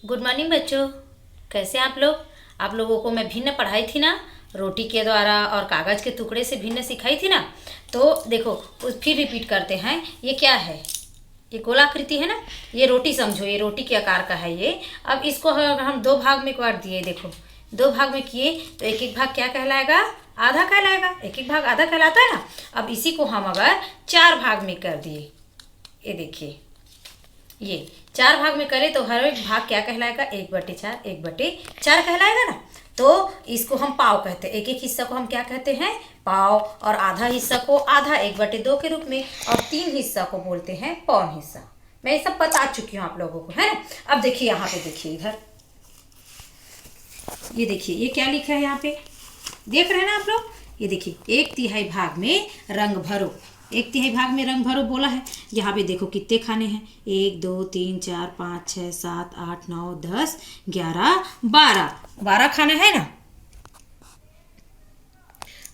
Good morning बच्चों। कैसे आप लोग? आप लोगों को मैं भिन्न पढ़ाई थी ना, रोटी के द्वारा और कागज़ के टुकड़े से भिन्न सिखाई थी ना। तो देखो, फिर रिपीट करते हैं। ये क्या है? ये गोलाकृति है ना। ये रोटी समझो, ये रोटी के आकार का है ये। अब इसको अगर हम दो भाग में काट दिए, देखो दो भाग में किए तो एक एक भाग क्या कहलाएगा? आधा कहलाएगा। एक एक भाग आधा कहलाता है ना। अब इसी को हम अगर चार भाग में कर दिए, ये देखिए, ये चार भाग में करें तो हर एक भाग क्या कहलाएगा? 1/4, 1/4 कहलाएगा ना। तो इसको हम पाव कहते हैं। एक एक हिस्सा को हम क्या कहते हैं? पाव। और आधा हिस्सा को आधा, 1/2 के रूप में। और 3 हिस्सा को बोलते हैं पौन हिस्सा। मैं ये सब बता चुकी हूँ आप लोगों को, है ना। अब देखिए यहाँ पे, देखिए इधर, ये देखिए ये क्या लिखा है यहाँ पे, देख रहे हैं ना आप लोग? ये देखिए 1/3 भाग में रंग भरो। 1/3 भाग में रंग भरो बोला है। यहाँ पे देखो कितने खाने हैं? 1 2 3 4 5 6 7 8 9 10 11 12, 12 खाना है ना।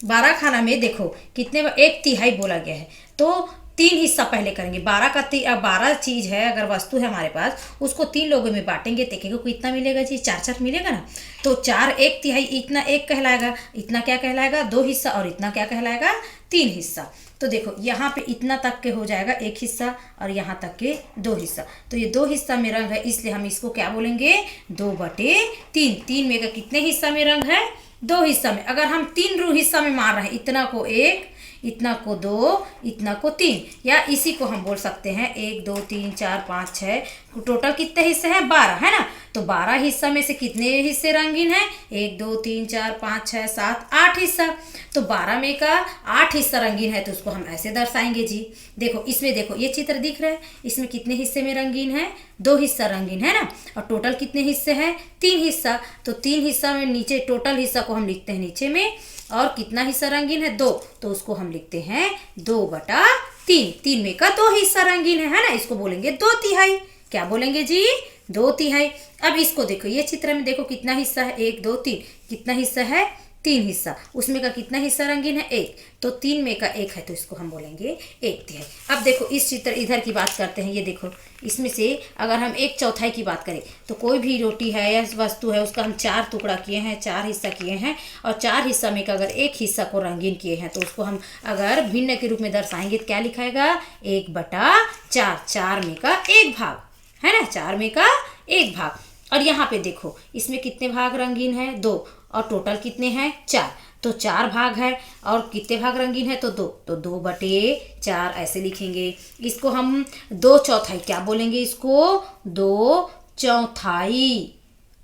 12 खाना में देखो कितने, 1/3 बोला गया है। तो 3 हिस्सा पहले करेंगे। 12 चीज़ है, अगर वस्तु है हमारे पास, उसको 3 लोगों में बांटेंगे। देखेंगे को इतना मिलेगा जी, 4 मिलेगा ना। तो 4 1/3, इतना 1 कहलाएगा, इतना क्या कहलाएगा? 2 हिस्सा। और इतना क्या कहलाएगा? 3 हिस्सा। तो देखो यहाँ पे इतना तक के हो जाएगा 1 हिस्सा, और यहाँ तक के 2 हिस्सा। तो ये 2 हिस्सा में रंग है, इसलिए हम इसको क्या बोलेंगे? 2/3। 3 में का कितने हिस्सा में रंग है? 2 हिस्सा में। अगर हम 3 हिस्सा में मार रहे हैं, इतना को 1, इतना को 2, इतना को 3, या इसी को हम बोल सकते हैं 1 2 3 4 5 6, टोटल कितने हिस्से हैं? 12, है ना। तो 12 हिस्सा में से कितने हिस्से रंगीन हैं? 1 2 3 4 5 6 7 8 हिस्सा। तो 12 में का 8 हिस्सा रंगीन है, तो उसको हम ऐसे दर्शाएंगे जी। देखो इसमें, देखो ये चित्र दिख रहा है, इसमें कितने हिस्से में रंगीन है? 2 हिस्सा रंगीन है ना। और टोटल कितने हिस्से हैं? 3 हिस्सा। तो 3 हिस्सा में नीचे टोटल हिस्सा को हम लिखते हैं नीचे में, और कितना हिस्सा रंगीन है? 2, तो उसको हम लिखते हैं 2/3। 3 में का 2 हिस्सा रंगीन है ना। इसको बोलेंगे 2/3। क्या बोलेंगे जी? 2/3। अब इसको देखो, ये चित्र में देखो कितना हिस्सा है? 1 2 3, कितना हिस्सा है? 3 हिस्सा। उसमें का कितना हिस्सा रंगीन है? 1। तो 3 में का 1 है, तो इसको हम बोलेंगे 1/3। अब देखो इस चित्र इधर की बात करते हैं। ये देखो, इसमें से अगर हम 1/4 की बात करें, तो कोई भी रोटी है या वस्तु है, उसका हम 4 टुकड़ा किए हैं, 4 हिस्सा किए हैं। और 4 हिस्सा में का अगर 1 हिस्सा को रंगीन किए हैं, तो उसको हम अगर भिन्न के रूप में दर्शाएंगे तो क्या लिखाएगा? 1/4। 4 में का 1 भाग, है ना। 4 में का 1 भाग। और यहाँ पे देखो इसमें कितने भाग रंगीन है? 2। और टोटल कितने हैं? 4। तो 4 भाग है, और कितने भाग रंगीन है? तो 2। तो 2/4 ऐसे लिखेंगे। इसको हम 2/4 क्या बोलेंगे? इसको 2/4।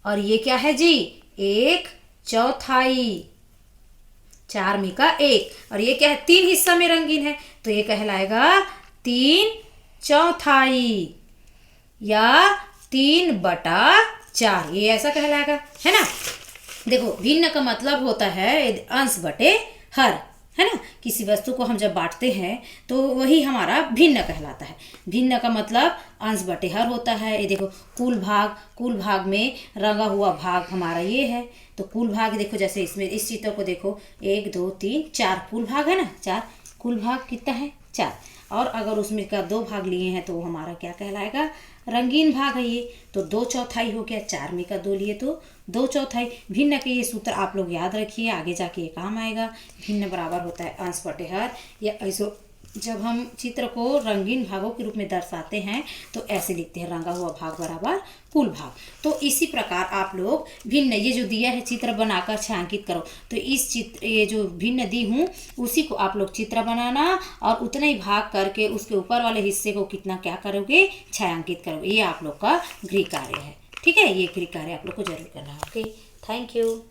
और ये क्या है जी? 1/4। 4 में का 1। और ये क्या है? 3 हिस्सा में रंगीन है, तो ये कहलाएगा 3/4 या 3/4, ये ऐसा कहलाएगा, है ना। देखो भिन्न का मतलब होता है अंश बटे हर, है ना। किसी वस्तु को हम जब बांटते हैं तो वही हमारा भिन्न कहलाता है। भिन्न का मतलब अंश बटे हर होता है। ये देखो कुल भाग में रंगा हुआ भाग हमारा ये है। तो कुल भाग देखो, जैसे इसमें इस चित्र को देखो, 1 2 3 4 कुल भाग है ना। 4 कुल भाग कितना है? 4। और अगर उसमें का 2 भाग लिए हैं तो वो हमारा क्या कहलाएगा? रंगीन भाग है ये। तो 2/4 हो गया। 4 में का 2 लिए तो 2/4। भिन्न के ये सूत्र आप लोग याद रखिए, आगे जाके ये काम आएगा। भिन्न बराबर होता है अंश बटे हर, या ऐसो जब हम चित्र को रंगीन भागों के रूप में दर्शाते हैं तो ऐसे लिखते हैं, रंगा हुआ भाग बराबर कुल भाग। तो इसी प्रकार आप लोग भिन्न, ये जो दिया है चित्र बनाकर छायांकित करो। तो इस चित्र, ये जो भिन्न दी हूँ, उसी को आप लोग चित्र बनाना, और उतना ही भाग करके उसके ऊपर वाले हिस्से को कितना क्या करोगे? छायांकित करोगे। ये आप लोग का गृह कार्य है, ठीक है। ये गृह कार्य आप लोग को जरूर करना है। Okay, thank you.